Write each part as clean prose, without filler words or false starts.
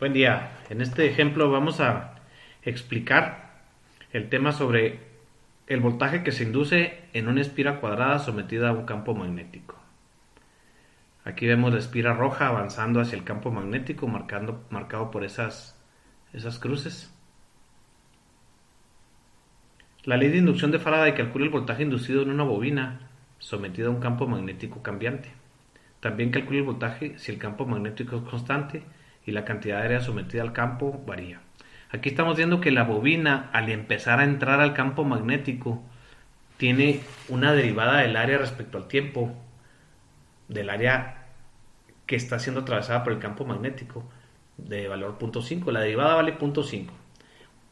Buen día. En este ejemplo vamos a explicar el tema sobre el voltaje que se induce en una espira cuadrada sometida a un campo magnético. Aquí vemos la espira roja avanzando hacia el campo magnético marcado por esas cruces. La ley de inducción de Faraday calcula el voltaje inducido en una bobina sometida a un campo magnético cambiante. También calcula el voltaje si el campo magnético es constante y la cantidad de área sometida al campo varía. Aquí estamos viendo que la bobina, al empezar a entrar al campo magnético, tiene una derivada del área respecto al tiempo, del área que está siendo atravesada por el campo magnético, de valor 0.5. La derivada vale 0.5.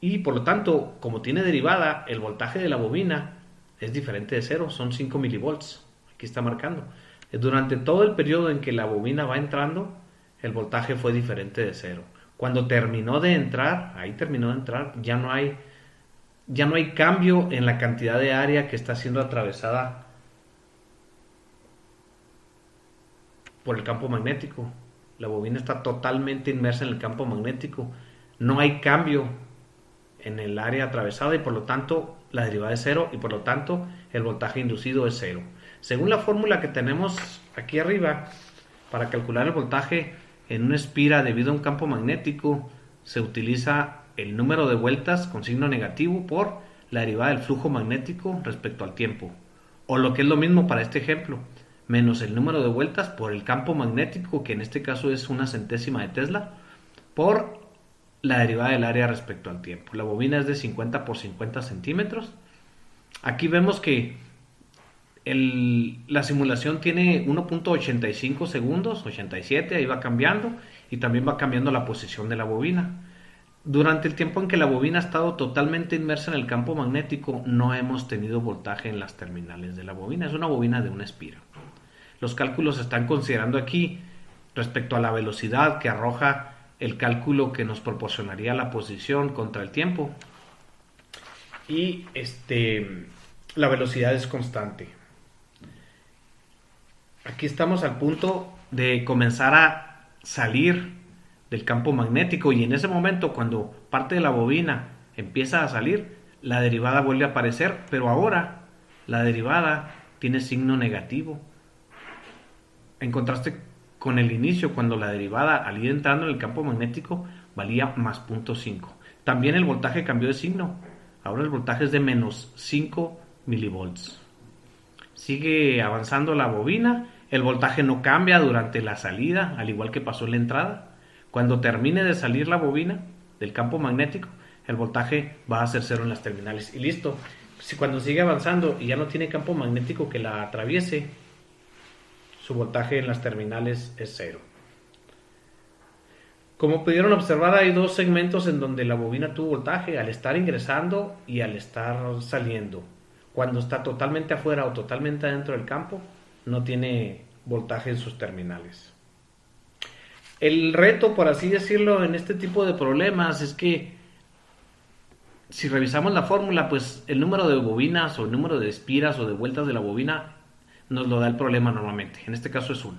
Y por lo tanto, como tiene derivada, el voltaje de la bobina es diferente de cero, son 5 milivolts. Aquí está marcando. Durante todo el periodo en que la bobina va entrando, el voltaje fue diferente de cero. Cuando terminó de entrar, ya no hay cambio en la cantidad de área que está siendo atravesada por el campo magnético. La bobina está totalmente inmersa en el campo magnético. No hay cambio en el área atravesada y por lo tanto la derivada es cero y por lo tanto el voltaje inducido es cero. Según la fórmula que tenemos aquí arriba, para calcular el voltaje en una espira debido a un campo magnético, se utiliza el número de vueltas con signo negativo por la derivada del flujo magnético respecto al tiempo. O lo que es lo mismo para este ejemplo, menos el número de vueltas por el campo magnético, que en este caso es 1/100 de Tesla, por la derivada del área respecto al tiempo. La bobina es de 50 por 50 centímetros. Aquí vemos que la simulación tiene 1.85 segundos, 87, ahí va cambiando, y también va cambiando la posición de la bobina. Durante el tiempo en que la bobina ha estado totalmente inmersa en el campo magnético, no hemos tenido voltaje en las terminales de la bobina. Es una bobina de una espira. Los cálculos se están considerando aquí respecto a la velocidad que arroja el cálculo que nos proporcionaría la posición contra el tiempo. Y la velocidad es constante. Aquí estamos al punto de comenzar a salir del campo magnético y en ese momento, cuando parte de la bobina empieza a salir, la derivada vuelve a aparecer, pero ahora la derivada tiene signo negativo, en contraste con el inicio, cuando la derivada al ir entrando en el campo magnético valía más 0.5. También el voltaje cambió de signo, ahora el voltaje es de menos 5 milivolts. Sigue avanzando la bobina, el voltaje no cambia durante la salida, al igual que pasó en la entrada. Cuando termine de salir la bobina del campo magnético, el voltaje va a ser cero en las terminales. Y listo. Si cuando sigue avanzando y ya no tiene campo magnético que la atraviese, su voltaje en las terminales es cero. Como pudieron observar, hay dos segmentos en donde la bobina tuvo voltaje, al estar ingresando y al estar saliendo. Cuando está totalmente afuera o totalmente adentro del campo, no tiene voltaje en sus terminales. El reto, por así decirlo, en este tipo de problemas es que si revisamos la fórmula, pues el número de bobinas o el número de espiras o de vueltas de la bobina nos lo da el problema normalmente. En este caso es 1.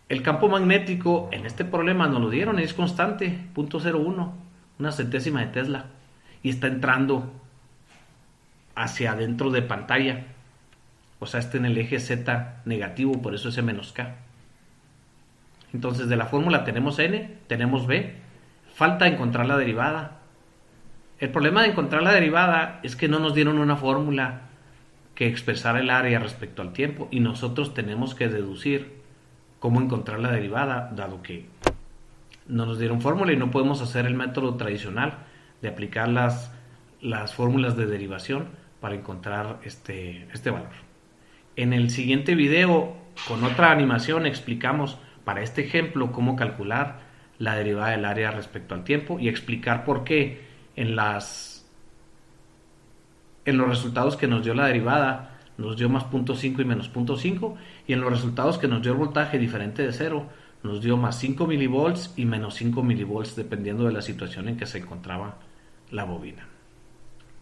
El campo magnético en este problema nos lo dieron, es constante, 0.01, 1/100 de Tesla, y está entrando hacia adentro de pantalla. O sea, está en el eje Z negativo, por eso es M-K. Entonces de la fórmula tenemos N, tenemos B, falta encontrar la derivada. El problema de encontrar la derivada es que no nos dieron una fórmula que expresara el área respecto al tiempo y nosotros tenemos que deducir cómo encontrar la derivada, dado que no nos dieron fórmula y no podemos hacer el método tradicional de aplicar las fórmulas de derivación para encontrar este valor. En el siguiente video, con otra animación, explicamos para este ejemplo cómo calcular la derivada del área respecto al tiempo y explicar por qué en los resultados que nos dio la derivada nos dio más 0.5 y menos 0.5, y en los resultados que nos dio el voltaje diferente de cero nos dio más 5 milivolts y menos 5 milivolts, dependiendo de la situación en que se encontraba la bobina.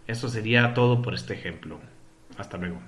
Eso sería todo por este ejemplo. Hasta luego.